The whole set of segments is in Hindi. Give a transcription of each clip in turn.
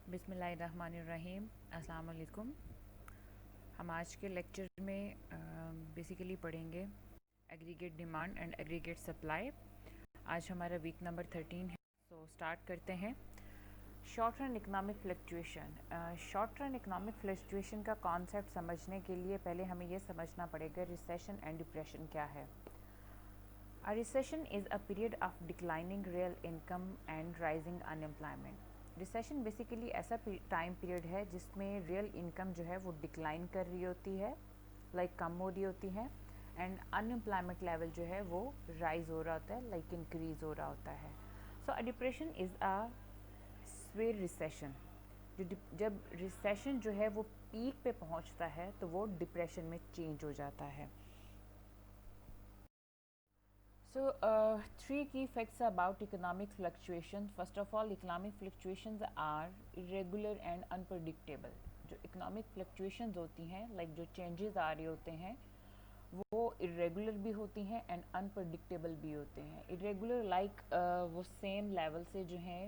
बिस्मिल्लाहिर्रहमानिर्रहीम। अस्सलाम वालेकुम। हम आज के लेक्चर में बेसिकली पढ़ेंगे aggregate demand and aggregate supply. आज हमारा वीक नंबर 13 है। सो स्टार्ट करते हैं। Short run economic fluctuation. Short run economic fluctuation का कॉन्सेप्ट समझने के लिए पहले हमें यह समझना पड़ेगा रिसेशन एंड डिप्रेशन क्या है। A recession is a period of declining real income and rising unemployment. Recession basically ऐसा टाइम पीरियड है जिसमें रियल इनकम जो है वो डिक्लाइन कर रही होती है, कम हो रही होती है, एंड अनएम्प्लॉयमेंट लेवल जो है वो राइज हो रहा होता है, इंक्रीज हो रहा होता है। So a depression is a severe recession. जब रिसेशन जो है वो पीक पे पहुंचता है तो वो डिप्रेशन में चेंज हो जाता है। So, three key facts about economic fluctuations. First of all, economic fluctuations are irregular and unpredictable. जो economic fluctuations होती हैं, जो changes आ रहे होते हैं, वो irregular भी होती हैं and unpredictable भी होते हैं। irregular वो same level से जो हैं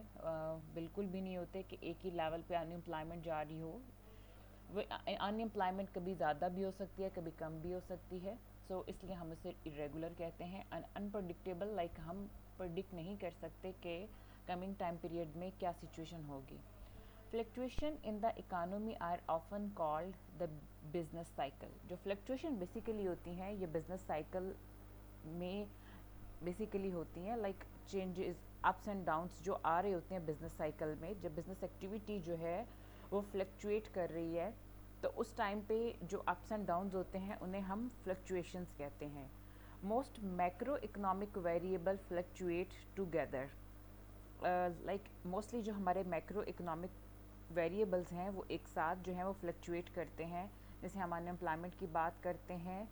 बिल्कुल भी नहीं होते कि एक ही level पे unemployment जा रही हो। वो अनएम्प्लॉयमेंट कभी ज़्यादा भी हो सकती है, कभी कम भी हो सकती है। सो इसलिए हम इसे इरेगुलर कहते हैं। अनप्रडिक्टेबल, हम प्रडिक्ट नहीं कर सकते कि कमिंग टाइम पीरियड में क्या सिचुएशन होगी। Fluctuation in the economy are often called the business cycle. जो फ्लक्चुएशन बेसिकली होती हैं ये बिजनेस साइकिल में बेसिकली होती हैं, चेंजेस, अप्स एंड डाउन्स जो आ रहे होते हैं बिजनेस साइकिल में। जब बिजनेस एक्टिविटी जो है वो फ्लक्चुएट कर रही है तो उस टाइम पे जो अप्स एंड डाउन्स होते हैं उन्हें हम फ्लक्चुएशंस कहते हैं। Most macro economic variable fluctuate together. Mostly जो हमारे मैक्रो इकोनॉमिक वेरिएबल्स हैं वो एक साथ जो हैं वो फ्लक्चुएट करते हैं। जैसे हम अनएम्प्लॉयमेंट की बात करते हैं,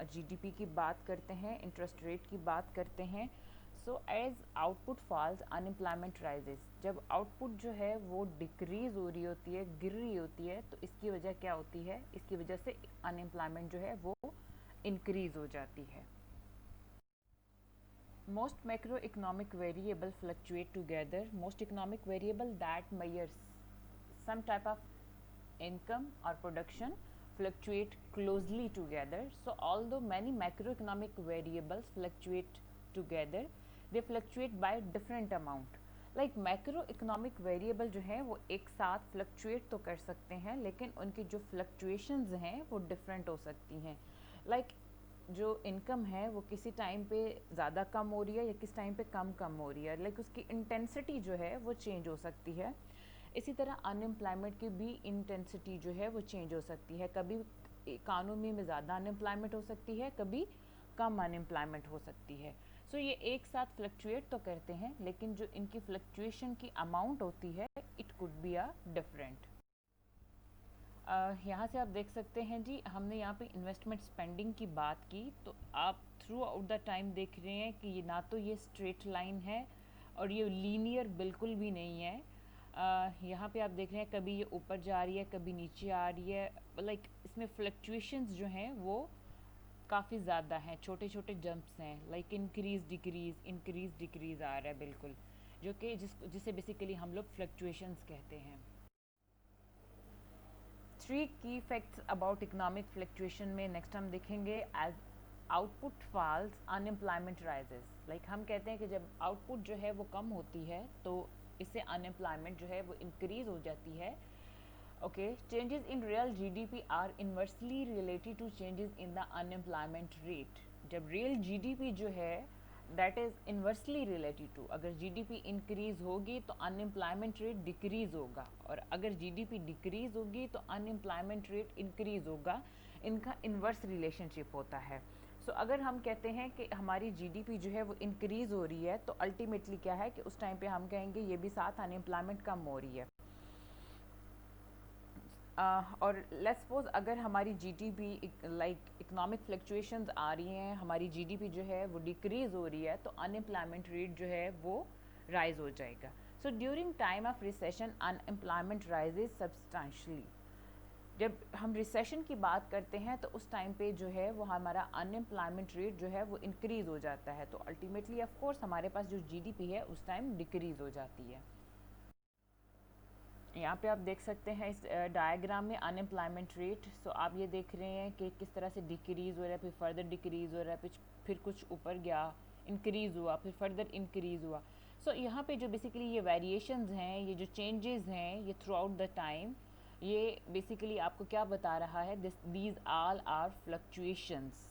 जीडीपी की बात करते हैं, इंटरेस्ट रेट की बात करते हैं। So as output falls unemployment rises. जब आउटपुट जो है वो डिक्रीज हो रही होती है, गिर रही होती है, तो इसकी वजह क्या होती है? इसकी वजह से अनएम्प्लॉयमेंट जो है वो इंक्रीज हो जाती है। Most macroeconomic variable fluctuate together. Most economic variable that measures some type of income or production fluctuate closely together. So although many macroeconomic variables fluctuate together, they fluctuate by different amount. Macro economic variable जो है वो एक साथ फ्लक्चुएट तो कर सकते हैं, लेकिन उनकी जो फ्लक्चुएशंस हैं वो डिफरेंट हो सकती हैं। जो इनकम है वो किसी टाइम पे ज़्यादा कम हो रही है या किस टाइम पे कम हो रही है, उसकी इंटेंसिटी जो है वो चेंज हो सकती है। इसी तरह अनएम्प्लॉयमेंट की भी इंटेंसिटी जो है वो चेंज हो सकती है। कभी इकानमी में ज़्यादा अनएम्प्लॉयमेंट हो सकती है, कभी कम अनएम्प्लॉयमेंट हो सकती है। सो ये एक साथ फ्लक्चुएट तो करते हैं, लेकिन जो इनकी फ्लक्चुएशन की अमाउंट होती है it could be a different. यहाँ से आप देख सकते हैं जी, हमने यहाँ पे इन्वेस्टमेंट स्पेंडिंग की बात की, तो आप थ्रू आउट द टाइम देख रहे हैं कि ये ना तो ये स्ट्रेट लाइन है और ये लीनियर बिल्कुल भी नहीं है। यहाँ पे आप देख रहे हैं कभी ये ऊपर जा रही है, कभी नीचे आ रही है। इसमें फ्लक्चुएशंस जो हैं वो काफ़ी ज़्यादा हैं, छोटे छोटे जंप्स हैं, इंक्रीज डिक्रीज आ रहा है बिल्कुल, जो कि जिसे बेसिकली हम लोग फ्लक्चुएशंस कहते हैं। थ्री की फैक्ट्स अबाउट इकोनॉमिक फ्लक्चुएशन में नेक्स्ट हम देखेंगे as output falls unemployment rises. हम कहते हैं कि जब आउटपुट जो है वो कम होती है तो इससे अनएम्प्लॉयमेंट जो है वो इंक्रीज हो जाती है। Okay, changes in real GDP are inversely related to changes in the unemployment rate. जब रियल जीडीपी जो है that is inversely related to, अगर जीडीपी इंक्रीज होगी तो अनएम्प्लॉयमेंट रेट डिक्रीज होगा, और अगर जीडीपी डिक्रीज होगी तो अनएम्प्लॉयमेंट रेट इंक्रीज होगा। इनका इन्वर्स रिलेशनशिप होता है। सो अगर हम कहते हैं कि हमारी जीडीपी जो है वो इंक्रीज हो रही है तो अल्टीमेटली क्या है कि उस टाइम पे हम कहेंगे ये भी साथ अनएम्प्लॉयमेंट कम हो रही है। और लेट्स सपोज अगर हमारी जीडीपी इकोनॉमिक फ्लक्चुएशंस आ रही हैं, हमारी जीडीपी जो है वो डिक्रीज हो रही है, तो अनएम्प्लॉयमेंट रेट जो है वो राइज हो जाएगा। So during time of recession unemployment rises substantially. जब हम रिसेशन की बात करते हैं तो उस टाइम पे जो है वो हमारा अनएम्प्लॉयमेंट रेट जो है वो इंक्रीज हो जाता है, तो अल्टीमेटली ऑफ कोर्स हमारे पास जो जीडीपी है उस टाइम डिक्रीज हो जाती है। यहाँ पे आप देख सकते हैं इस डायग्राम में अनएम्प्लॉयमेंट रेट। सो आप ये देख रहे हैं कि किस तरह से डिक्रीज़ हो रहा है, फिर फर्दर डिक्रीज़ हो रहा है, फिर कुछ ऊपर गया, इंक्रीज़ हुआ, फिर फर्दर इंक्रीज़ हुआ। सो यहाँ पे जो बेसिकली ये वेरिएशंस हैं, ये जो चेंजेस हैं, ये थ्रू आउट द टाइम, ये बेसिकली आपको क्या बता रहा है, these all are fluctuations.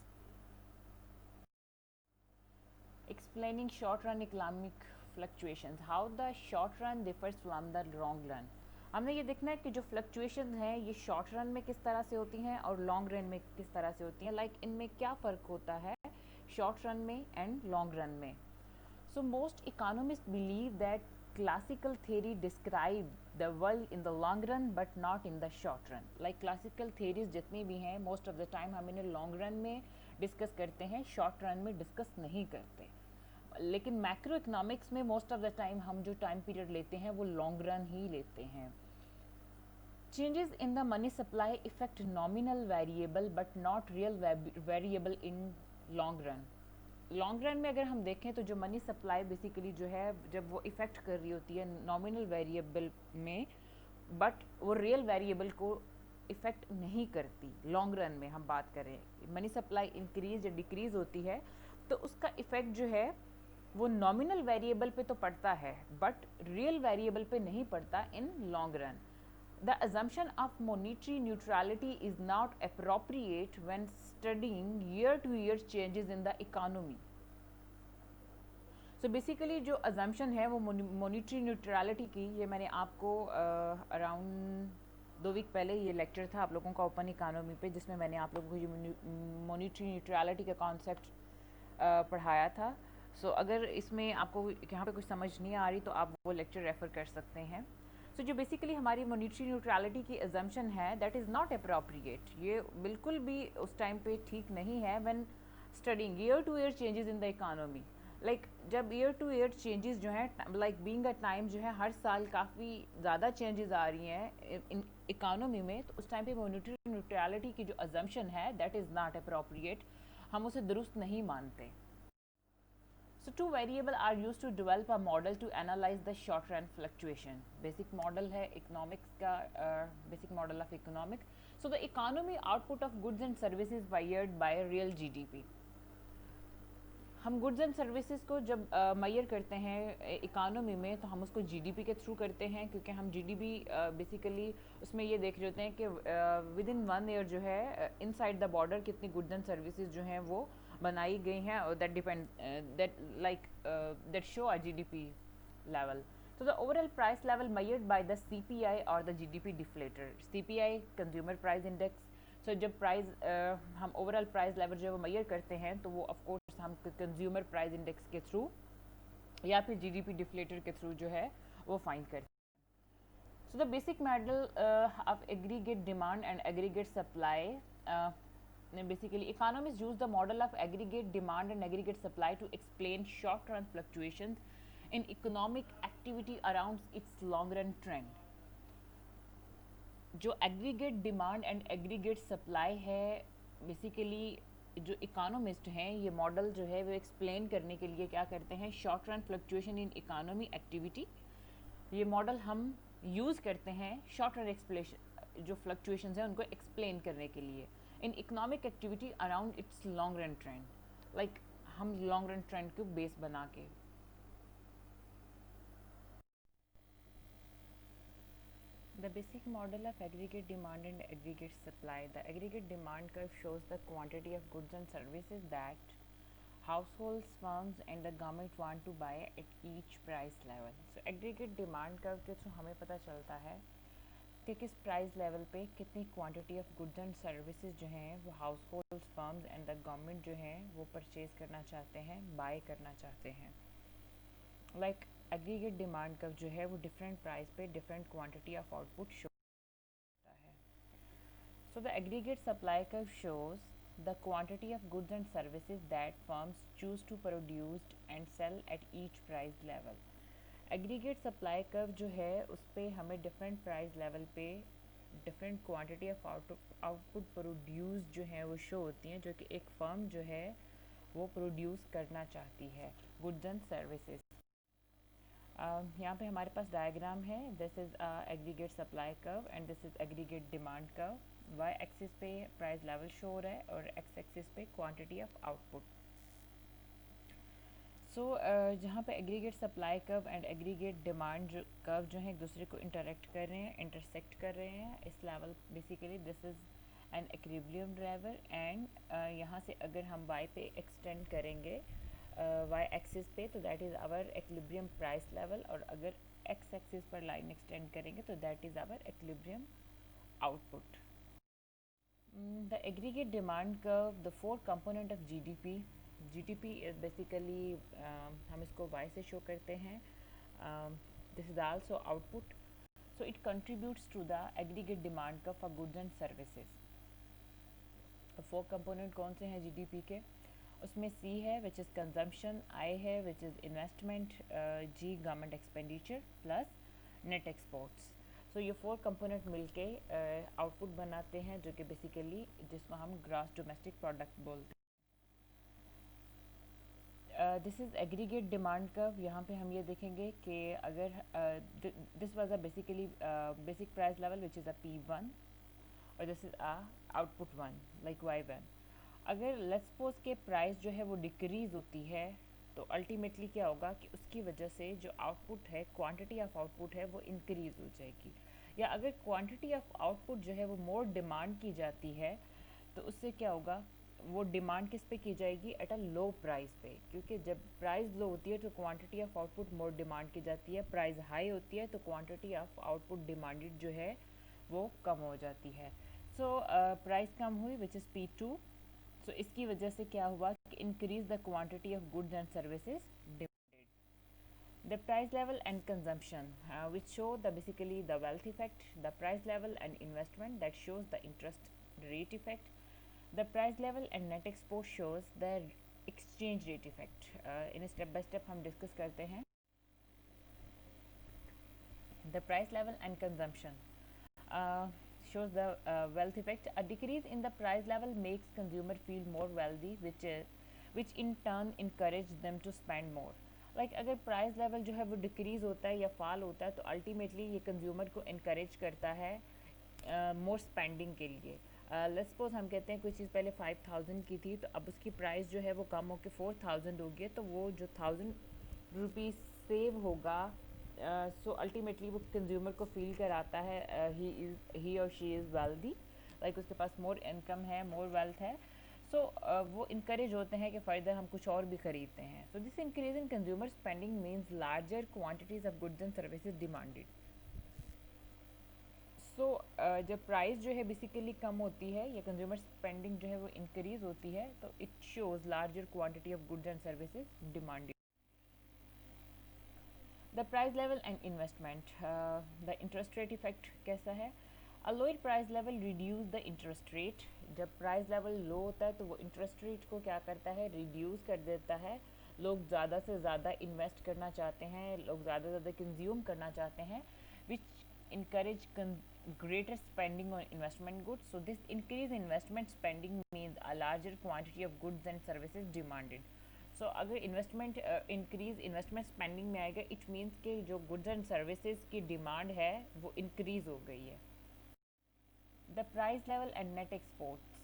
Explaining short run economic fluctuations, how the short run differs from the long run। हमने ये देखना है कि जो फ्लक्चुएशन है ये शॉर्ट रन में किस तरह से होती हैं और लॉन्ग रन में किस तरह से होती हैं, लाइक इनमें क्या फ़र्क होता है शॉर्ट रन में एंड लॉन्ग रन में। So most economist believe that classical theory describe the world in the long run but not in the short run। Like classical theories जितनी भी हैं मोस्ट ऑफ द टाइम हम इन्हें लॉन्ग रन में डिस्कस करते हैं, शॉर्ट रन में डिस्कस नहीं करते। लेकिन मैक्रो इकोनॉमिक्स में मोस्ट ऑफ द टाइम हम जो टाइम पीरियड लेते हैं वो लॉन्ग रन ही लेते हैं। Changes in the money supply effect nominal variable but not real variable in long run. Long run में अगर हम देखें तो जो मनी सप्लाई बेसिकली जो है जब वो इफ़ेक्ट कर रही होती है नॉमिनल वेरिएबल में, बट वो रियल वेरिएबल को इफ़ेक्ट नहीं करती। लॉन्ग रन में हम बात करें मनी सप्लाई इंक्रीज या डिक्रीज़ होती है तो उसका इफ़ेक्ट जो है वो नॉमिनल वेरिएबल पे तो पड़ता है बट रियल वेरिएबल पे नहीं पड़ता in long run. The assumption of monetary neutrality is not appropriate when studying year-to-year changes in the economy। So basically जो assumption है वो monetary neutrality की, ये मैंने आपको अराउंड 2 वीक पहले ये लेक्चर था आप लोगों का ओपन इकोनॉमी पे जिसमें मैंने आप लोगों को ये monetary neutrality का कॉन्सेप्ट पढ़ाया था। सो अगर इसमें आपको यहाँ पे कुछ समझ नहीं आ रही तो आप वो लेक्चर रेफ़र कर सकते हैं। सो जो बेसिकली हमारी मॉनेटरी न्यूट्रलिटी की अजम्पशन है दैट इज़ नॉट अप्रोप्रिएट, ये बिल्कुल भी उस टाइम पे ठीक नहीं है when studying year two year changes in the economy. Like जब ईयर टू ईयर चेंजेस जो हैं लाइक बीइंग अ टाइम जो है हर साल काफ़ी ज़्यादा चेंजेस आ रही हैं इन इकोनॉमी में, तो उस टाइम पे मॉनेटरी न्यूट्रलिटी की जो अजम्पशन है दैट इज़ नॉट अप्रोप्रिएट, हम उसे दुरुस्त नहीं मानते। So two variables are used to develop a model to analyze the short run fluctuation। Basic model है economics का basic model of economic। So the economy output of goods and services measured by real GDP। हम गुड्स एंड सर्विसेज को जब मैयर करते हैं इकोनॉमी में तो हम उसको जीडीपी के थ्रू करते हैं, क्योंकि हम जीडीपी बेसिकली उसमें ये देख रहे होते हैं कि विद इन 1 ईयर जो है इनसाइड द बॉर्डर कितनी गुड्स एंड सर्विसेज जो हैं वो बनाई गई हैं और that depend that show a GDP level. So the overall price level measured by the CPI or the GDP deflator। CPI consumer price index. So जब प्राइस हम ओवरऑल प्राइस लेवल जो है वो मैयर करते हैं तो वो ऑफकोर्स हम कंज्यूमर प्राइस इंडेक्स के थ्रू या फिर जीडीपी डिफ्लेटर के थ्रू जो है वो फाइंड करते हैं। So the basic model of aggregate demand and aggregate supply, basically economists use the model of aggregate demand and aggregate supply to explain short run fluctuations in economic activity around its long run trend। जो aggregate demand and aggregate supply है बेसिकली जो इकोनॉमिस्ट हैं ये मॉडल जो है वो एक्सप्लेन करने के लिए क्या करते हैं, short run fluctuation in economy activity, ये मॉडल हम यूज़ करते हैं शॉर्ट रन एक्सप्लेशन जो फ्लक्चुएशंस हैं उनको एक्सप्लेन करने के लिए in economic activity around its long run trend. Like हम लॉन्ग रन ट्रेंड को बेस बना के। The basic model of aggregate demand and aggregate supply। The aggregate demand curve shows the quantity of goods and services that households, firms and the government want to buy at each price level। So aggregate demand curve के थ्रू हमें पता चलता है कि किस प्राइस लेवल पे कितनी quantity of goods and services जो हैं वो house holds, firms and the government जो हैं वो परचेज करना चाहते हैं, बाय करना चाहते हैं। लाइक एग्रीगेट डिमांड कर्व जो है वो डिफरेंट प्राइस पे different quantity of output show करता है। So the aggregate supply curve shows the quantity of goods and services that firms choose to produced and sell at each price level. Aggregate supply curve जो है उस पर हमें डिफरेंट प्राइस लेवल पे different quantity of output produce जो है वो शो होती हैं, जो कि एक फर्म जो है वो प्रोड्यूस करना चाहती है गुड्स एंड सर्विसेज। यहाँ पे हमारे पास डायग्राम है. This is aggregate supply curve and this is aggregate demand curve. Y axis पे प्राइस लेवल शो हो रहा है और एक्स एक्सिस पे क्वांटिटी ऑफ आउटपुट. सो जहाँ पे aggregate supply curve and aggregate demand curve जो है एक दूसरे को इंटरेक्ट कर रहे हैं, इंटरसेक्ट कर रहे हैं इस level. Basically this is an equilibrium level and यहाँ से अगर हम वाई पे एक्सटेंड करेंगे वाई एक्सिस पे तो that is our equilibrium price level, और अगर एक्स एक्सिस पर लाइन एक्सटेंड करेंगे तो that is our equilibrium output. The aggregate demand curve, the four component of GDP. GDP is basically हम इसको Y से शो करते हैं. This is also output. So it contributes to the aggregate demand curve for goods and services. Four component कौन से हैं जीडीपी के? उसमें सी है विच इज़ कंजम्पशन, आई है which is investment, G government expenditure plus net exports. So ये फोर कंपोनेंट मिलके आउटपुट बनाते हैं जो कि बेसिकली जिसको हम ग्रॉस डोमेस्टिक प्रोडक्ट बोलते हैं. This is aggregate demand curve. यहाँ पे हम ये देखेंगे कि अगर this was a basically basic price level which is a P1 और this is a output 1 like Y1. अगर लेट्स सपोज के प्राइस जो है वो डिक्रीज़ होती है तो अल्टीमेटली क्या होगा कि उसकी वजह से जो आउटपुट है, क्वांटिटी ऑफ आउटपुट है वो इंक्रीज़ हो जाएगी. या अगर क्वांटिटी ऑफ आउटपुट जो है वो मोर डिमांड की जाती है तो उससे क्या होगा, वो डिमांड किस पे की जाएगी? एट अ लो प्राइस पे. क्योंकि जब प्राइस लो होती है तो quantity of output more demand की जाती है. प्राइस हाई होती है तो क्वांटिटी ऑफ आउटपुट डिमांडेड जो है वो कम हो जाती है. सो प्राइस कम हुई विच इज़ P2. सो इसकी वजह से क्या हुआ कि increase the quantity of goods and services demanded. The price level and consumption, which show the basically the wealth effect, the price level and investment that shows the interest rate effect. The price level and net export shows the exchange rate effect. In step by step हम discuss करते हैं. The price level and consumption shows the wealth effect. A decrease in the price level makes consumer feel more wealthy, which in turn encourage them to spend more. Like अगर प्राइस लेवल जो है वो डिक्रीज़ होता है या फॉल होता है तो अल्टीमेटली ये कंज्यूमर को इनक्रेज करता है मोर स्पेंडिंग के लिए. लेट्स सपोज हम कहते हैं कोई चीज़ पहले 5000 की थी तो अब उसकी प्राइस जो है वो कम होकर 4000 हो गई, तो वो जो 1000 रुपीज़ सेव होगा सो अल्टीमेटली वो कंज्यूमर को फील कराता है ही और शी इज़ वेल्दी, लाइक उसके पास मोर इनकम है, मोर वेल्थ है. सो वो इनक्रेज होते हैं कि फ़र्दर हम कुछ और भी ख़रीदते हैं. So this increase in consumer spending means larger quantities of goods and services demanded. So जब प्राइस जो है बेसिकली कम होती है या कंज्यूमर स्पेंडिंग जो है वो इंक्रीज़ होती है तो it shows larger quantity of goods and services demanded. The price level and investment, the interest rate effect कैसा है? अ lower price level reduce the interest rate. जब प्राइस लेवल लो होता है तो वो इंटरेस्ट रेट को क्या करता है? रिड्यूस कर देता है. लोग ज़्यादा से ज़्यादा इन्वेस्ट करना चाहते हैं, लोग ज़्यादा से ज़्यादा कंज्यूम करना चाहते हैं, विच encourage greater spending on investment goods. So this increase in investment spending means a larger quantity of goods and services demanded. So अगर इन्वेस्टमेंट इंक्रीज इन्वेस्टमेंट स्पेंडिंग में आएगा इट मीन्स कि जो गुड्स एंड सर्विसेज की डिमांड है वो इंक्रीज हो गई है. The price level and net exports,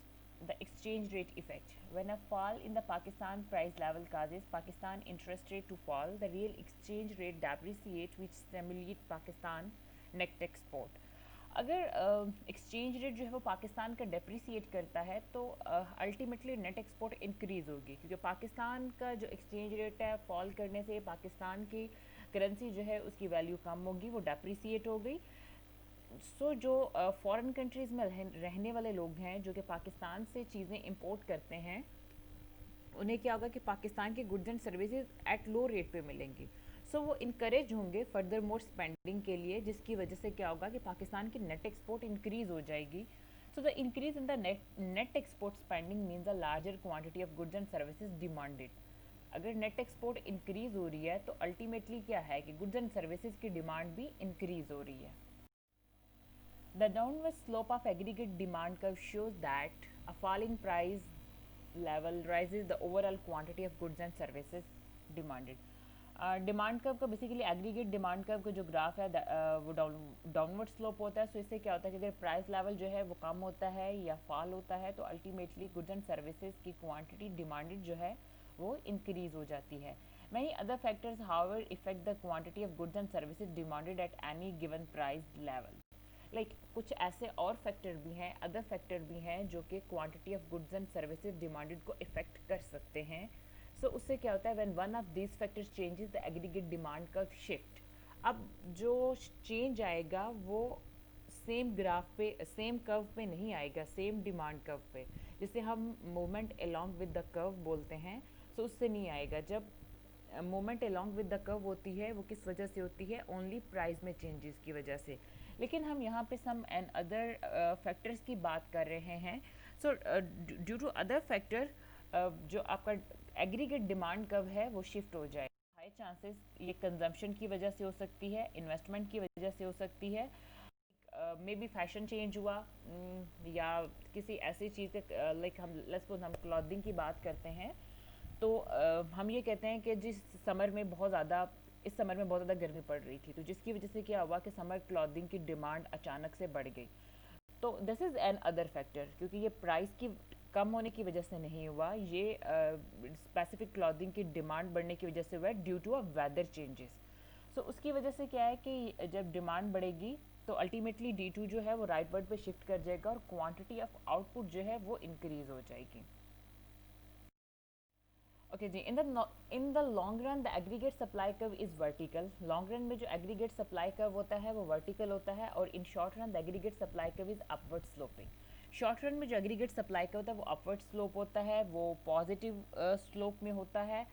the exchange rate effect. When a fall in the Pakistan price level causes Pakistan interest rate to fall, the real exchange rate depreciate which stimulate Pakistan net export. अगर एक्सचेंज रेट जो है वो पाकिस्तान का डेप्रिसिएट करता है तो अल्टीमेटली नेट एक्सपोर्ट इंक्रीज़ होगी, क्योंकि पाकिस्तान का जो एक्सचेंज रेट है फॉल करने से पाकिस्तान की करेंसी जो है उसकी वैल्यू कम होगी, वो डेप्रिसिएट हो गई. सो जो फॉरेन कंट्रीज़ में रहने वाले लोग हैं जो कि पाकिस्तान से चीज़ें इंपोर्ट करते हैं उन्हें क्या होगा कि पाकिस्तान के goods and services at low rate पे मिलेंगी. सो वो इनकरेज होंगे फर्दर मोर स्पेंडिंग के लिए, जिसकी वजह से क्या होगा कि पाकिस्तान की नेट एक्सपोर्ट इंक्रीज़ हो जाएगी. So the increase in the net export spending means a larger quantity of goods and services demanded. अगर नेट एक्सपोर्ट इंक्रीज़ हो रही है तो अल्टीमेटली क्या है कि गुड्स एंड सर्विसेज की डिमांड भी इंक्रीज़ हो रही है. The downward slope of aggregate demand curve shows that a fall in price level rises the overall quantity of goods and services demanded. Demand curve का बेसिकली एग्रीगेट डिमांड कर्व का जो ग्राफ है वो डाउनवर्ड स्लोप होता है। सो इससे क्या होता है कि अगर प्राइस लेवल जो है वो कम होता है या फॉल होता है तो अल्टीमेटली गुड्स एंड सर्विसेज की क्वांटिटी डिमांडेड जो है वो इंक्रीज हो जाती है। Many other factors, however, affect the quantity of goods and services demanded at any given price level. कुछ ऐसे और फैक्टर भी हैं, अदर फैक्टर भी हैं जो कि quantity of goods and services demanded को इफेक्ट कर सकते हैं। उससे क्या होता है, when one of these factors changes the aggregate demand curve shift. अब जो चेंज आएगा वो सेम ग्राफ पे, सेम कर्व पे नहीं आएगा, सेम डिमांड कर्व पे, जिसे हम movement along with the curve बोलते हैं। उससे नहीं आएगा। जब movement along with the curve होती है वो किस वजह से होती है, ओनली प्राइस में चेंजेस की वजह से। लेकिन हम यहाँ पे सम एंड अदर फैक्टर्स की बात कर रहे हैं। ड्यू टू अदर फैक्टर जो आपका एग्रीगेट डिमांड कर्व है वो शिफ्ट हो जाए। हाई चांसेस ये कंजम्पशन की वजह से हो सकती है, इन्वेस्टमेंट की वजह से हो सकती है, मे बी फैशन चेंज हुआ, या किसी ऐसी चीज़ के लाइक हम लेट्स सपोज हम क्लॉथिंग की बात करते हैं तो हम ये कहते हैं कि जिस समर में बहुत ज़्यादा, इस समर में बहुत ज़्यादा गर्मी पड़ रही थी तो जिसकी वजह से क्या हुआ कि समर क्लॉथिंग की डिमांड अचानक से बढ़ गई। तो this is an other factor, क्योंकि ये प्राइस की कम होने की वजह से नहीं हुआ, ये स्पेसिफिक क्लॉथिंग की डिमांड बढ़ने की वजह से हुआ due to a weather changes. उसकी वजह से क्या है कि जब डिमांड बढ़ेगी तो अल्टीमेटली D2 जो है वो राइट वर्ड पे शिफ्ट कर जाएगा और क्वांटिटी ऑफ आउटपुट जो है वो इंक्रीज हो जाएगी। ओके जी, in the long run the aggregate supply curve is vertical. Long run में जो एग्रीगेट सप्लाई कर्व होता है वो वर्टिकल होता है, और in short run the aggregate supply curve is upward sloping. Short run में जो एग्रीगेट सप्लाई कर्व होता है वो अपवर्ड स्लोप होता है, वो पॉजिटिव स्लोप में होता है।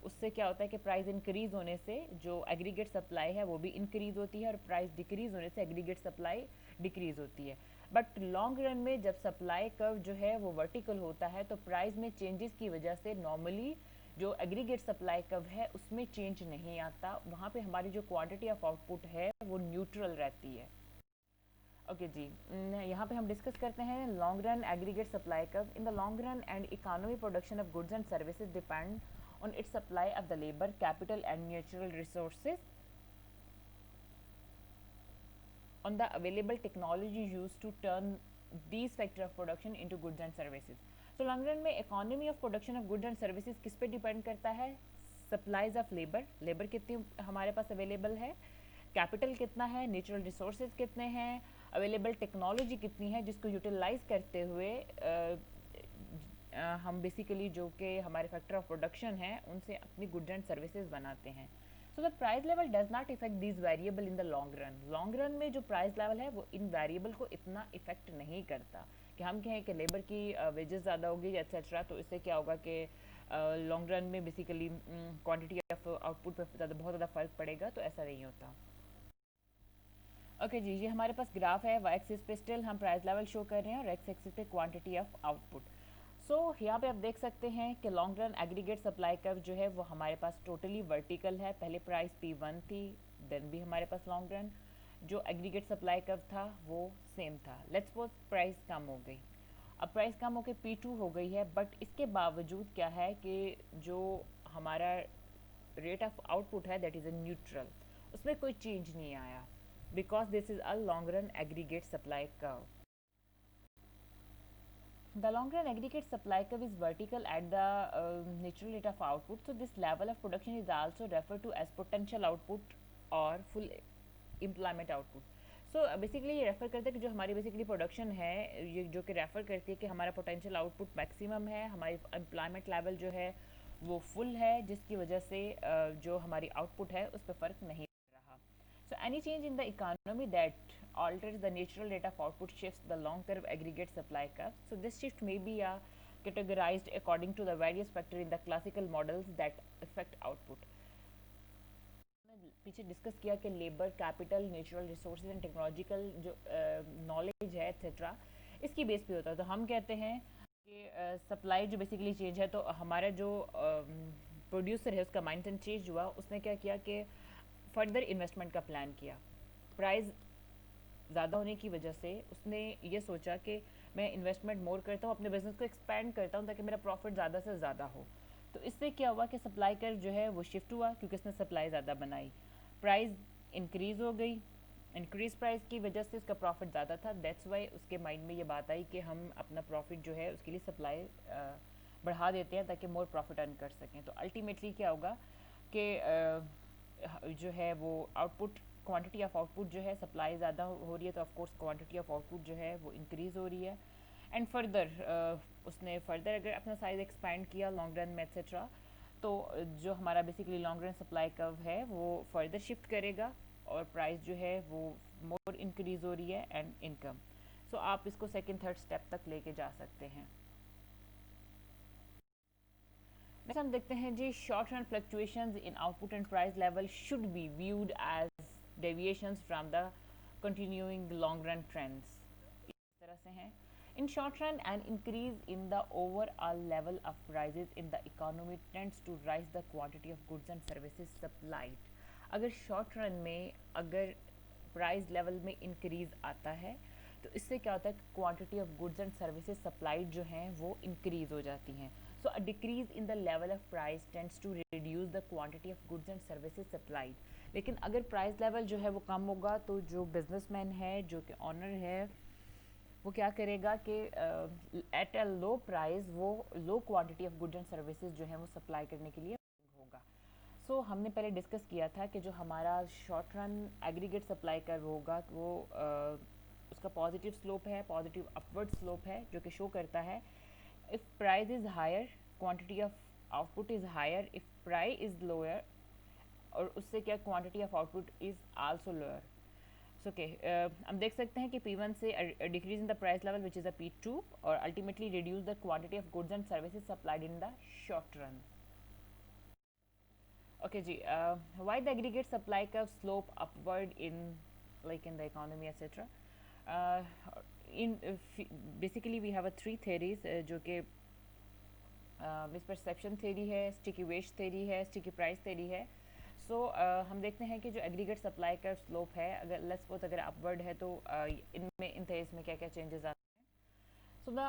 उससे क्या होता है कि प्राइस इंक्रीज होने से जो एग्रीगेट सप्लाई है वो भी इंक्रीज होती है, और प्राइस डिक्रीज होने से एग्रीगेट सप्लाई डिक्रीज होती है। बट लॉन्ग रन में जब सप्लाई कर्व जो है वो वर्टिकल होता है तो प्राइस में चेंजेस की वजह से नॉर्मली जो एग्रीगेट सप्लाई कर्व है उसमें चेंज नहीं आता, वहाँ पे हमारी जो क्वांटिटी ऑफ आउटपुट है वो न्यूट्रल रहती है। ओके जी, यहाँ पे हम डिस्कस करते हैं long run aggregate supply curve. In the long run and economy production of goods and services depend on its supply of the labor, capital and natural resources, on the available technology used to turn these factor of production into goods and services. So long run में economy of production of goods and services किस पे डिपेंड करता है, सप्लाईज ऑफ लेबर, लेबर कितनी हमारे पास अवेलेबल है, कैपिटल कितना है, नेचुरल रिसोर्सेज कितने हैं, अवेलेबल टेक्नोलॉजी कितनी है जिसको यूटिलाइज करते हुए हम बेसिकली जो कि हमारे फैक्टर ऑफ प्रोडक्शन है उनसे अपनी गुड्स एंड सर्विसेज बनाते हैं। So the price level does not effect this variable in the long run. Long run में जो प्राइस लेवल है वो इन वेरिएबल को इतना इफेक्ट नहीं करता कि हम कहें कि लेबर की वेजेस ज़्यादा होगी एक्सेट्रा, तो इससे क्या होगा कि लॉन्ग रन में बेसिकली क्वांटिटी ऑफ आउटपुट पर ज़्यादा बहुत ज़्यादा फ़र्क पड़ेगा, तो ऐसा नहीं होता। ओके जी, ये हमारे पास ग्राफ है, वाई एक्सिस पे स्टिल हम प्राइस लेवल शो कर रहे हैं और एक्स एक्सिस पे क्वांटिटी ऑफ आउटपुट। यहाँ पे आप देख सकते हैं कि long run aggregate supply curve जो है वो हमारे पास टोटली वर्टिकल है। पहले प्राइस P1 थी, देन भी हमारे पास लॉन्ग रन जो एग्रीगेट सप्लाई कर्व था वो सेम था। लेट्स सपोज प्राइस कम हो गई, अब प्राइस कम होकर P2 हो गई है, बट इसके बावजूद क्या है कि जो हमारा रेट ऑफ आउटपुट है दैट इज़ अ न्यूट्रल, उसमें कोई चेंज नहीं आया because this is a long run aggregate supply curve. The long run aggregate supply curve is vertical at the natural rate of output. So this level of production is also referred to as potential output or full employment output. Basically ये रेफर करता है कि जो हमारी बेसिकली प्रोडक्शन है ये जो कि रेफर करती है कि हमारा पोटेंशियल आउटपुट मैक्सिमम है, हमारी एम्प्लॉयमेंट लेवल जो है वो फुल है, जिसकी वजह से जो हमारी आउटपुट है उस पर फ़र्क नहीं पड़ रहा। So any change in the economy that alters the natural rate of output shifts the long curve aggregate supply curve. So this shift may be categorized according to the various factors in the classical models that affect output. पीछे डिस्कस किया कि labour, capital, natural resources and technological जो नॉलेज है एक्सेट्रा इसकी बेस पे होता है। तो हम कहते हैं कि सप्लाई जो बेसिकली चेंज है, तो हमारा जो प्रोड्यूसर है उसका माइंडसेट चेंज हुआ, उसने क्या किया कि फर्दर इन्वेस्टमेंट का प्लान किया। प्राइस ज़्यादा होने की वजह से उसने ये सोचा कि मैं इन्वेस्टमेंट मोर करता हूँ, अपने बिजनेस को एक्सपेंड करता हूँ ताकि मेरा प्रॉफिट ज़्यादा से ज़्यादा हो। तो इससे क्या हुआ कि सप्लाई कर जो है वो शिफ्ट हुआ क्योंकि इसने सप्लाई ज़्यादा बनाई, प्राइस इंक्रीज़ हो गई, इंक्रीज प्राइस की वजह से इसका प्रॉफिट ज़्यादा था, दैट्स वाई उसके माइंड में ये बात आई कि हम अपना प्रॉफिट जो है उसके लिए सप्लाई बढ़ा देते हैं ताकि मोर प्रॉफिट अर्न कर सकें। तो अल्टीमेटली क्या होगा कि जो है वो आउटपुट, क्वांटिटी ऑफ आउटपुट जो है, सप्लाई ज़्यादा हो रही है तो ऑफकोर्स क्वांटिटी ऑफ आउटपुट जो है वो इंक्रीज़ हो रही है। एंड फर्दर उसने फर्दर अगर अपना साइज़ एक्सपैंड किया लॉन्ग रन में एक्सेट्रा, तो जो हमारा basically long run supply curve है वो फर्दर शिफ्ट करेगा और प्राइस जो है वो मोर इंक्रीज़ हो रही है एंड इनकम। सो आप इसको सेकंड थर्ड स्टेप तक लेके जा सकते हैं। नेक्स्ट हम देखते हैं जी, short run fluctuations in output and price level should be viewed as deviations from the continuing long run trends. इस तरह से हैं, in short run an increase in the overall level of prices in the economy tends to rise the quantity of goods and services supplied। अगर शॉर्ट रन में अगर प्राइस लेवल में इंक्रीज आता है तो इससे क्या होता है कि quantity of goods and services supplied जो हैं वो इंक्रीज हो जाती हैं। So a decrease in the level of price tends to reduce the quantity of goods and services supplied. लेकिन अगर प्राइस लेवल जो है वो कम होगा तो जो बिजनेसमैन है, जो कि ऑनर है, वो क्या करेगा कि एट अ लो प्राइस वो लो quantity of goods and services जो है वो सप्लाई करने के लिए होगा। सो हमने पहले डिस्कस किया था कि जो हमारा short run aggregate supply curve होगा वो उसका पॉजिटिव स्लोप है, पॉजिटिव अपवर्ड स्लोप है, जो कि शो करता है if price is higher quantity of output is higher, if price is lower और उससे क्या quantity of output is also lower. So okay, हम देख सकते हैं कि P1 से decrease in the price level which is a P2 और ultimately reduce the quantity of goods and services supplied in the short run. Okay, जी, why the aggregate supply curve slope upward in like in the economy etc. uh, in basically we have a three theories जो कि मिसपरसेप्शन थ्योरी है, स्टिकी वेज थ्योरी है, स्टिकी प्राइस थ्योरी है। सो हम देखते हैं कि जो एग्रीगेट सप्लाई का स्लोप है, अगर लेट्स सपोज अगर अपवर्ड है तो इनमें इन थ्योरीज में क्या क्या चेंजेस आते हैं। सो द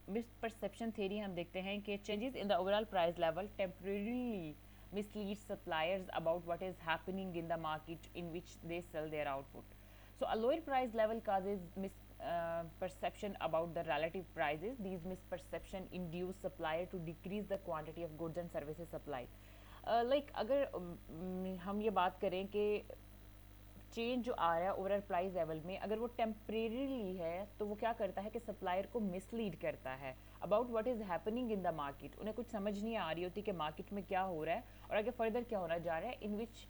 मिसपरसेप्शन थ्योरी हम देखते हैं कि changes in the overall price level temporarily misleads suppliers about what is happening in the market in which they sell their output. So a lower price level causes misperception about the relative prices. These misperception induce supplier to decrease the quantity of goods and services supplied. Like अगर हम ये बात करें कि चेंज जो आ रहा है ओवरऑल प्राइस लेवल में, अगर वो टेम्परेरीली है तो वो क्या करता है कि सप्लायर को मिसलीड करता है about what is happening in the market. उन्हें कुछ समझ नहीं आ रही होती कि मार्केट में क्या हो रहा है और आगे फर्दर क्या होना जा रहा है, इन विच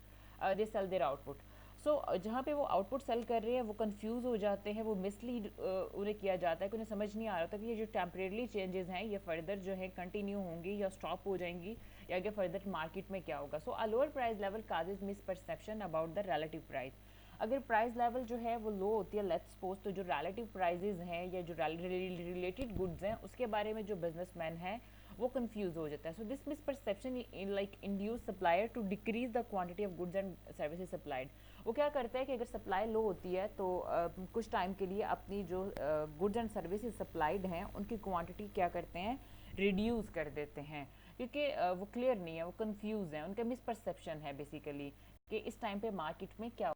they sell their output. So जहाँ पे वो आउटपुट सेल कर रहे हैं वो कंफ्यूज हो जाते हैं, वो मिसलीड उन्हें किया जाता है कि उन्हें समझ नहीं आ रहा था कि ये जो टेम्परेरी चेंजेस हैं ये फर्दर जो है कंटिन्यू होंगी या स्टॉप हो जाएंगी या आगे फर्दर मार्केट में क्या होगा। So a lower price level causes misperception about the relative price. अगर प्राइस लेवल जो है वो लो होती है लेट्स सपोज, तो जो रिलेटिव प्राइजेज हैं या जो रिलेटेड गुड्स हैं उसके बारे में जो बिजनेसमैन है वो कंफ्यूज हो जाता है। So this misperception like induce supplier to decrease the quantity of goods and services supplied. वो क्या करता है कि अगर सप्लाई लो होती है तो कुछ टाइम के लिए अपनी जो गुड्स एंड सर्विसेज सप्लाइड हैं उनकी क्वांटिटी क्या करते हैं, रिड्यूस कर देते हैं, क्योंकि वो क्लियर नहीं है, वो कंफ्यूज है, उनका मिसपरसेप्शन है बेसिकली कि इस टाइम पे मार्केट में क्या।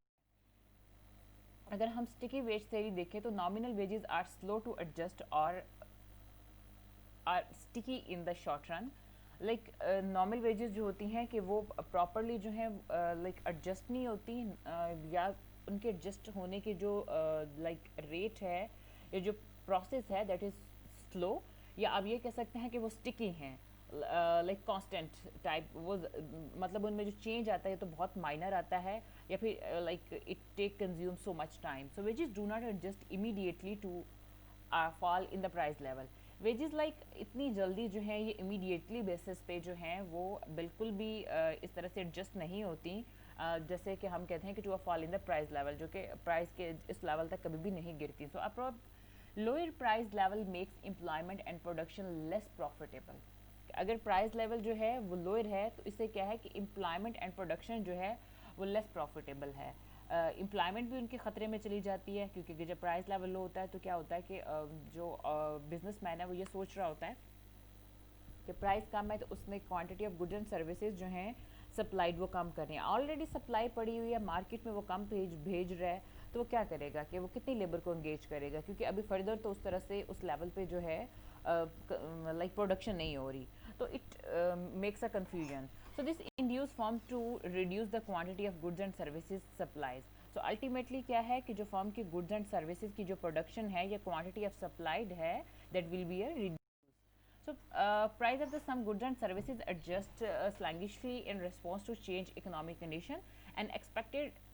अगर हम स्टिकी वेज थ्योरी देखें तो nominal wages are slow to adjust और are sticky in the short run. Like normal wages जो होती हैं कि वो प्रॉपरली जो है लाइक एडजस्ट नहीं होती, या उनके एडजस्ट होने के जो लाइक रेट है या जो प्रोसेस है दैट इज़ स्लो, या आप ये कह सकते हैं कि वो स्टिकी हैं, लाइक कांस्टेंट टाइप। वो मतलब उनमें जो चेंज आता है तो बहुत माइनर आता है या फिर like it take consume so much time. So wages do not adjust immediately to fall in the price level. Wages like इतनी जल्दी जो है ये इमीडिएटली बेसिस पे जो हैं वो बिल्कुल भी इस तरह से एडजस्ट नहीं होती, जैसे कि हम कहते हैं कि to a fall in the price level, जो कि प्राइस के इस लेवल तक कभी भी नहीं गिरती। सो अप्रोप lower price level makes employment and production less profitable. अगर प्राइस लेवल जो है वो लोअर है तो इससे क्या है कि एम्प्लॉयमेंट एंड प्रोडक्शन जो है वो लेस प्रॉफिटेबल है। एम्प्लॉयमेंट भी उनके ख़तरे में चली जाती है, क्योंकि जब प्राइस लेवल लो होता है तो क्या होता है कि जो बिजनेसमैन है वो ये सोच रहा होता है कि प्राइस कम है तो उसने quantity of goods and services जो हैं सप्लाइड वो कम कर रही हैं। ऑलरेडी सप्लाई पड़ी हुई है मार्केट में, वो कम भेज रहा है, तो वो क्या करेगा कि वो कितनी लेबर को एंगेज करेगा, क्योंकि अभी फर्दर तो उस तरह से उस लेवल पे जो है लाइक प्रोडक्शन नहीं हो रही, तो it makes a confusion. So this induce firm to reduce the quantity of goods and services supplies. So ultimately क्या है कि जो फर्म की गुड्स एंड सर्विसेज की जो प्रोडक्शन है या क्वांटिटी ऑफ सप्लाइड है, that will be a so, price of the some goods and services adjust sluggishly in response to change economic condition. An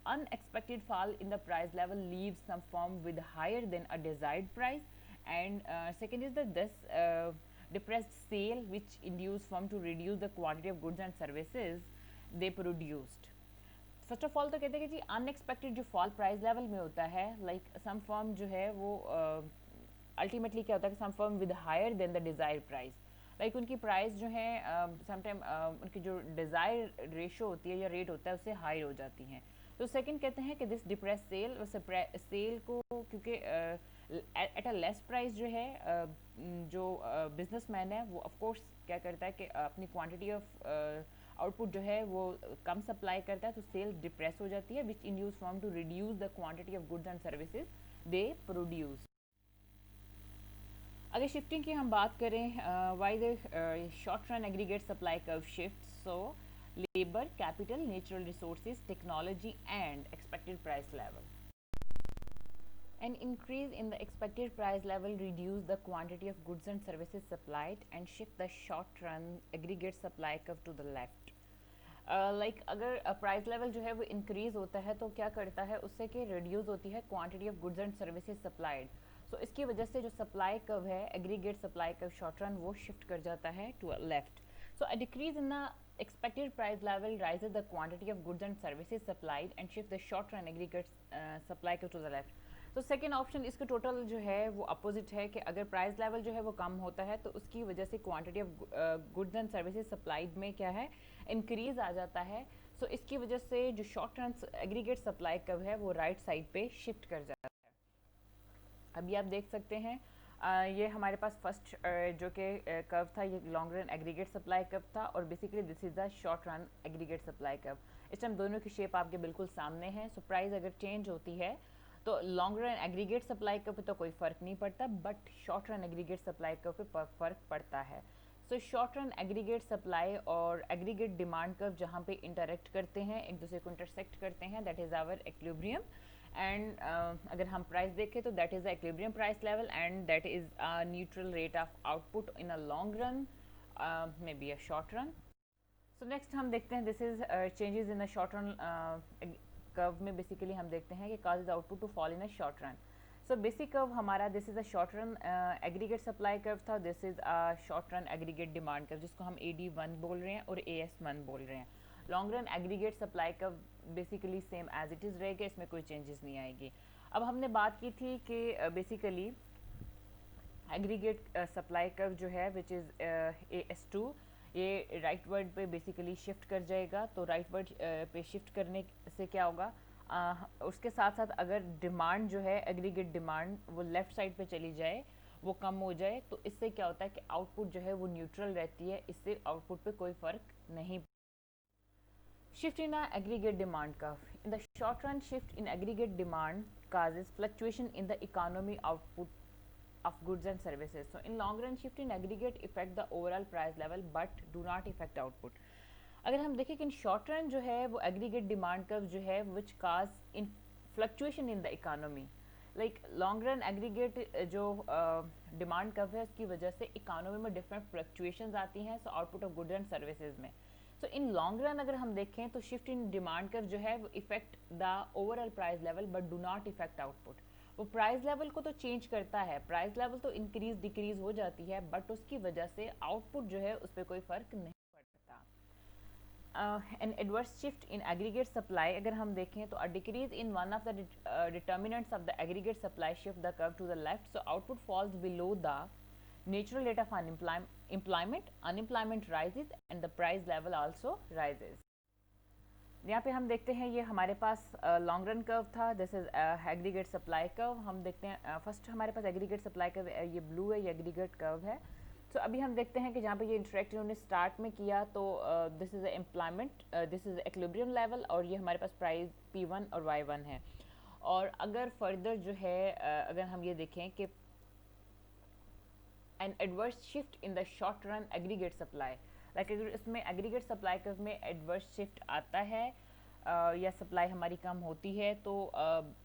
unexpected fall in the price level leaves some firm with higher than a desired price. And second is that this depressed sale, which induce firm to reduce the quantity of goods and services they produced. First of all तो कहते हैं कि जी अनएक्सपेक्टेड जो फॉल प्राइस लेवल में होता है, लाइक सम फर्म जो है वो अल्टीमेटली क्या होता है कि some firm with higher than the desire price, like उनकी प्राइस जो है समटाइम उनकी जो डिज़ायर रेशो होती है या रेट होता है उससे हाई हो जाती हैं। तो सेकंड कहते हैं कि दिस डिप्रेस सेल, सेल को क्योंकि एट अ लेस प्राइस जो है जो बिजनेसमैन है वो ऑफ कोर्स क्या करता है कि अपनी क्वांटिटी ऑफ आउटपुट जो है वो कम सप्लाई करता है, तो सेल डिप्रेस हो जाती है, which induce form to reduce the quantity of goods and services they produce. अगर शिफ्टिंग की हम बात करें, why the short run aggregate supply curve shift, so labour, capital, natural resources, technology and expected price level. An increase in the expected price level reduce the quantity of goods and services supplied and shift the short-run aggregate supply curve to the left. Like अगर प्राइस लेवल जो है वो इंक्रीज होता है तो क्या करता है उससे कि रिड्यूस होती है quantity of goods and services supplied, so इसकी वजह से जो सप्लाई कर्व है aggregate supply curve short run वो शिफ्ट कर जाता है to left. So a decrease in the expected price level rises the quantity of goods and services supplied and shift the short run aggregate supply curve to the left. तो सेकेंड ऑप्शन इसके टोटल जो है वो अपोजिट है कि अगर प्राइस लेवल जो है वो कम होता है तो उसकी वजह से quantity of goods and services supplied में क्या है इंक्रीज आ जाता है. सो इसकी वजह से जो short run aggregate supply curve है वो राइट साइड पे शिफ्ट कर जाता है. अभी आप देख सकते हैं ये हमारे पास फर्स्ट जो कि कर्व था ये long run aggregate supply curve था और basically this is the short run aggregate supply curve. इस टाइम दोनों की शेप आपके बिल्कुल सामने है. सो प्राइस अगर चेंज होती है तो long run aggregate supply curve पे तो कोई फ़र्क नहीं पड़ता, but short run aggregate supply curve पे फ़र्क पड़ता है. So short run aggregate supply और एग्रीगेट डिमांड कर्व जहाँ पे इंटरेक्ट करते हैं, एक दूसरे को इंटरसेक्ट करते हैं, that is our equilibrium. And अगर हम प्राइस देखें तो that is the equilibrium price level and that is a neutral rate of output in a long run, may be a short run. So next हम देखते हैं this is changes in a short run curve में बेसिकली हम देखते हैं कि causes output to fall in a short run. So basic curve हमारा this is a short run aggregate supply curve था, this is a short run aggregate demand curve जिसको हम AD1 बोल रहे हैं और AS1 बोल रहे हैं. Long run aggregate supply curve basically same as it is रहेगा, इसमें कोई चेंजेस नहीं आएगी. अब हमने बात की थी कि बेसिकली एग्रीगेट सप्लाई कर्व जो है विच इज़ AS2 ये राइट वर्ड पे बेसिकली शिफ्ट कर जाएगा. तो राइट वर्ड पे शिफ्ट करने से क्या होगा, उसके साथ साथ अगर डिमांड जो है एग्रीगेट डिमांड वो लेफ़्ट साइड पे चली जाए, वो कम हो जाए, तो इससे क्या होता है कि आउटपुट जो है वो न्यूट्रल रहती है, इससे आउटपुट पे कोई फ़र्क नहीं. Shift in aggregate demand curve. In the short run, shift in aggregate demand causes fluctuation in the economy output of goods and services. So in long run, shift in aggregate affect the overall price level but do not affect output. अगर हम देखें कि इन शॉर्ट रन जो है वो एग्रीगेट डिमांड कर्व जो है which cause in fluctuation in the economy, like long run aggregate जो डिमांड कर्व है उसकी वजह से इकोनॉमी में डिफरेंट फ्लक्चुएशंस आती हैं, so output of goods and services में. सो इन लॉन्ग रन अगर हम देखें तो शिफ्ट इन डिमांड कर्व जो है वो effect the overall price level but do not effect output. वो प्राइस लेवल को तो चेंज करता है, प्राइस लेवल तो इंक्रीज डिक्रीज हो जाती है, बट उसकी वजह से आउटपुट जो है उस पर कोई फ़र्क नहीं पड़ता. An adverse shift in aggregate supply अगर हम देखें तो a decrease in one of the determinants of the aggregate supply shift the curve to the left, so output falls below the natural rate of unemployment rises and the price level also rises. यहाँ पे हम देखते हैं ये हमारे पास लॉन्ग रन कर्व था, this is aggregate supply curve. हम देखते हैं फर्स्ट हमारे पास एग्रीगेट सप्लाई कर्व, ये ब्लू है, ये एग्रीगेट कर्व है. तो अभी हम देखते हैं कि जहाँ पे ये इंटरेक्ट इन्होंने स्टार्ट में किया तो this is employment, this is equilibrium level, और ये हमारे पास प्राइस P1 और Y1 है। और अगर फर्दर जो है अगर हम ये देखें कि N adverse shift in the short run aggregate supply, like अगर इसमें एग्रीगेट सप्लाई कर्व में एडवर्स शिफ्ट आता है या सप्लाई हमारी कम होती है, तो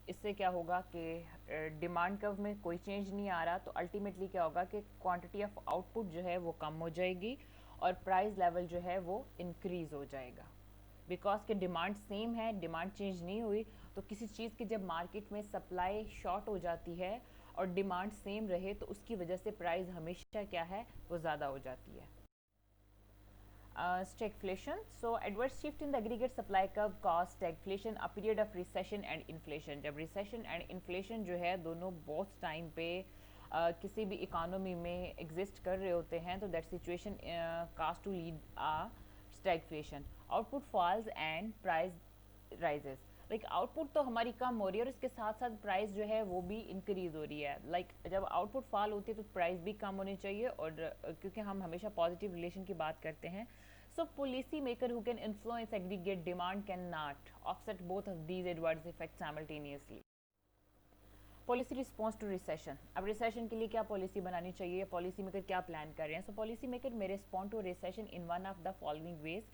इससे क्या होगा कि डिमांड कर्व में कोई चेंज नहीं आ रहा, तो अल्टीमेटली क्या होगा कि क्वांटिटी ऑफ आउटपुट जो है वो कम हो जाएगी और प्राइस लेवल जो है वो इंक्रीज़ हो जाएगा। बिकॉज के डिमांड सेम है, डिमांड चेंज नहीं हुई, तो किसी चीज़ की जब मार्केट में सप्लाई शॉर्ट हो जाती है और डिमांड सेम रहे तो उसकी वजह से प्राइस हमेशा क्या है वो ज़्यादा हो जाती है। Stagflation. So adverse shift in the aggregate supply curve cause stagflation, a period of recession and inflation. जब recession and inflation जो है दोनों both time पे किसी भी इकोनॉमी में एग्जिस्ट कर रहे होते हैं, तो that situation cost to lead a stagflation. Output falls and price rises, like output तो हमारी कम हो रही है और इसके साथ साथ प्राइस जो है वो भी इंक्रीज हो रही है। लाइक जब आउटपुट फॉल होती है तो प्राइस भी कम होनी चाहिए, और क्योंकि हम हमेशा पॉजिटिव रिलेशन की बात करते हैं, so policy maker who can influence aggregate demand cannot offset both of these adverse effects simultaneously. Policy response to recession, अब रिसेशन के लिए क्या पॉलिसी बनानी चाहिए, पॉलिसी मेकर क्या प्लान कर रहे हैं। So policy maker may respond to recession in one of the following ways: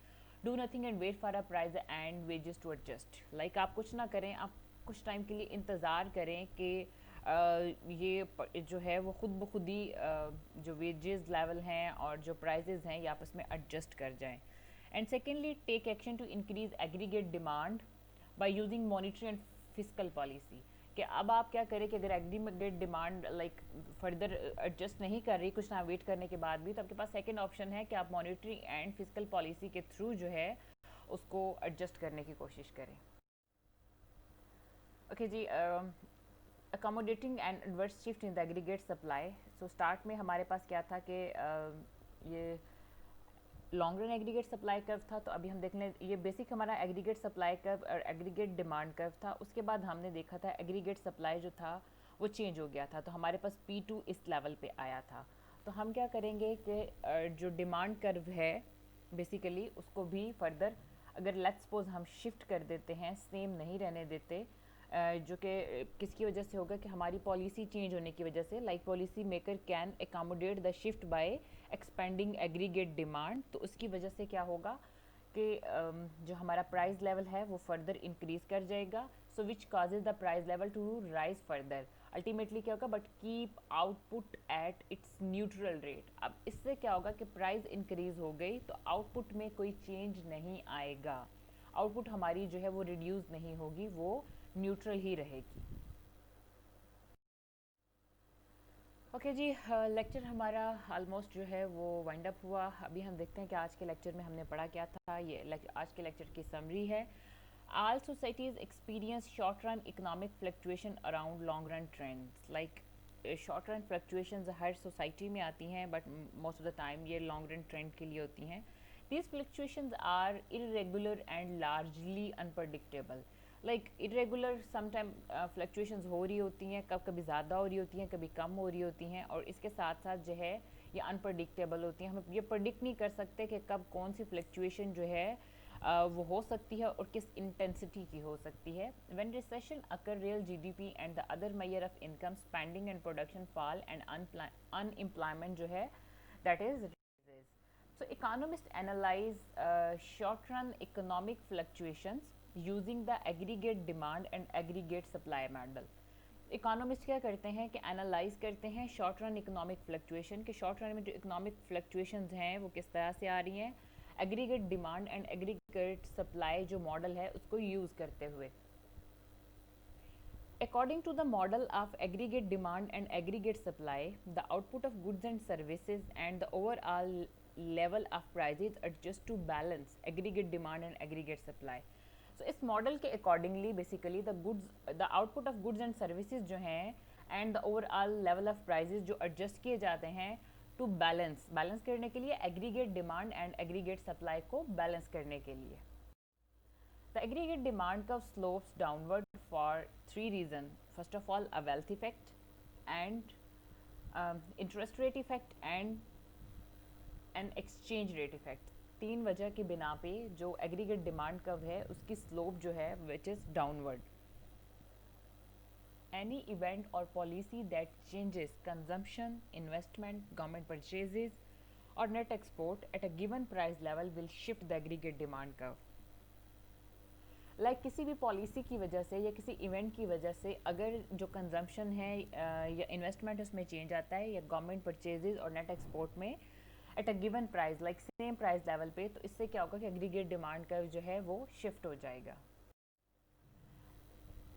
do nothing and wait for a price and wages to adjust. Like आप कुछ ना करें, आप कुछ टाइम के लिए इंतज़ार करें कि ये जो है वो खुद ब खुद ही जो वेजेस लेवल हैं और जो प्राइजेस हैं ये आपस में एडजस्ट कर जाएं। And secondly, take action to increase aggregate demand by using monetary and physical policy, कि अब आप क्या करें कि अगर aggregate demand like further adjust नहीं कर रही कुछ ना वेट करने के बाद भी, तो आपके पास सेकंड ऑप्शन है कि आप मॉनिटरी एंड फिजिकल पॉलिसी के थ्रू जो है उसको एडजस्ट करने की कोशिश करें। ओके जी, accommodating and adverse shift in the aggregate supply. So start में हमारे पास क्या था कि ये long run aggregate supply curve था, तो अभी हम देख लें ये बेसिक हमारा एग्रीगेट सप्लाई कर्व और एग्रीगेट डिमांड कर्व था। उसके बाद हमने देखा था एग्रीगेट सप्लाई जो था वो चेंज हो गया था, तो हमारे पास P2 इस लेवल पे आया था। तो हम क्या करेंगे कि जो डिमांड कर्व है बेसिकली उसको भी फर्दर अगर लेट्स सपोज हम शिफ्ट कर देते हैं, सेम नहीं रहने देते, जो कि किसकी वजह से होगा कि हमारी पॉलिसी चेंज होने की वजह से, like policy maker can accommodate the shift by expending aggregate demand, तो उसकी वजह से क्या होगा कि जो हमारा प्राइस लेवल है वो फर्दर इंक्रीज कर जाएगा, so which causes the price level to rise further. Ultimately क्या होगा, but keep output at its neutral rate. अब इससे क्या होगा कि प्राइस इंक्रीज हो गई तो आउटपुट में कोई चेंज नहीं आएगा, आउटपुट हमारी जो है वो रिड्यूस नहीं होगी, वो न्यूट्रल ही रहेगी। ओके जी, लेक्चर हमारा ऑलमोस्ट जो है वो वाइंड अप हुआ। अभी हम देखते हैं कि आज के लेक्चर में हमने पढ़ा क्या था। ये आज के लेक्चर की समरी है। All societies experience short run economic fluctuation around long run trends, like short run fluctuations हर सोसाइटी में आती हैं, but most of the time ये लॉन्ग रन ट्रेंड के लिए होती हैं। These fluctuations are irregular and largely unpredictable, like irregular sometime fluctuations हो रही होती हैं, कभी ज़्यादा हो रही होती हैं, कभी कम हो रही होती हैं, और इसके साथ साथ जो है ये अनप्रडिक्टेबल होती हैं। हम ये प्रेडिक्ट नहीं कर सकते कि कब कौन सी फ्लक्चुएशन जो है वो हो सकती है और किस इंटेंसिटी की हो सकती है। When recession occur real GDP and the other measure of income, spending and production fall and unemployment जो है that is rises. So economists analyze short-run economic fluctuations using the aggregate demand and aggregate supply model. Economist क्या करते हैं कि एनालाइज करते हैं शॉर्ट रन इकोनॉमिक फ्लक्चुएशन के, शॉर्ट रन में जो इकोनॉमिक फ्लक्चुएशंस हैं वो किस तरह से आ रही हैं, aggregate demand and aggregate supply जो मॉडल है उसको यूज़ करते हुए। According to the model of aggregate demand and aggregate supply, the output of goods and services and the overall level of prices adjust to balance aggregate demand and aggregate supply. So इस मॉडल के accordingly basically the output of goods and services जो हैं and the overall level of prices जो एडजस्ट किए जाते हैं टू बैलेंस करने के लिए, aggregate demand and aggregate supply को बैलेंस करने के लिए। The aggregate demand curve slopes downward for three reasons. First of all, a wealth effect and interest rate effect and and exchange rate effect. तीन वजह की बिना पे जो एग्रीगेट डिमांड कर्व है उसकी स्लोप जो है which is downward. Any event or policy that changes consumption, investment, government purchases, or net export at a given price level will shift the aggregate demand curve. किसी भी पॉलिसी की वजह से या किसी इवेंट की वजह से अगर जो कंजम्पशन है या इन्वेस्टमेंट उसमें चेंज आता है या गवर्नमेंट परचेजेज और नेट एक्सपोर्ट में at a given price same price level पे, तो इससे क्या होगा कि एग्रीगेट डिमांड कर्व जो है वो शिफ्ट हो जाएगा।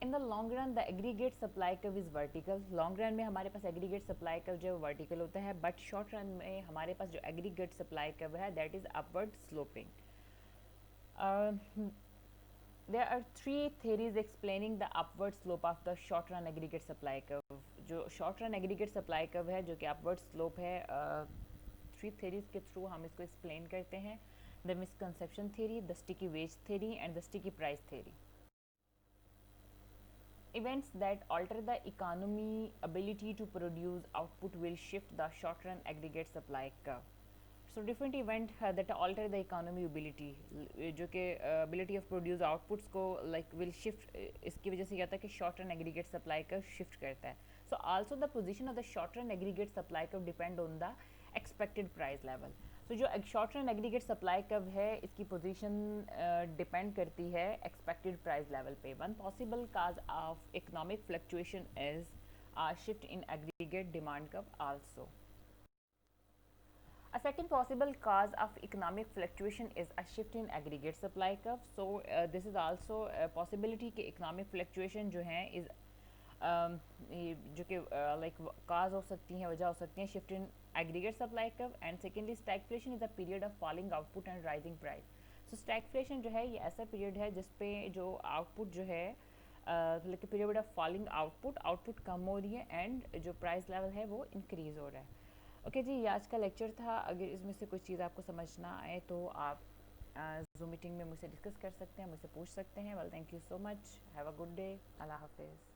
इन the long run the aggregate supply curve is vertical. Long run में हमारे पास एग्रीगेट सप्लाई कर्व जो है वर्टिकल होता है, बट शॉर्ट रन में हमारे पास जो एग्रीगेट सप्लाई कर्व है that is upward sloping. There are three theories explaining the upward slope of the short run aggregate supply curve. जो short run aggregate supply curve है जो कि upward slope है, three theories के through हम इसको explain करते हैं: the misconception theory, the sticky wage theory, and the sticky price theory. Events that alter the economy ability to produce output will shift the short run aggregate supply curve. So different event that alter the economy ability, जो कि ability of produce outputs को will shift, इसकी वजह से क्या होता है कि short run aggregate supply curve shift करता है. So also the position of the short run aggregate supply curve depend on the expected price level. So जो short run aggregate supply curve है इसकी position depend करती है expected price level पे. One possible cause of economic fluctuation is a shift in aggregate demand curve also. A second possible cause of economic fluctuation is a shift in aggregate supply curve. So this is also a possibility कि economic fluctuation जो है is जो कि cause हो सकती हैं, वजह हो सकती हैं shift in aggregate supply curve. And secondly, stagflation is a period of falling output and rising price. So stagflation जो है ये ऐसा period है जिसपे जो output जो है period of falling output कम हो रही है and जो price level है वो increase हो रहा है. ओके जी, ये आज का लेक्चर था। अगर इसमें से कुछ चीज़ आपको समझ ना आए तो आप जूम मीटिंग में मुझसे डिस्कस कर सकते हैं, मुझसे पूछ सकते हैं। Well, thank you so much, have a good day, अल्लाह हाफिज़।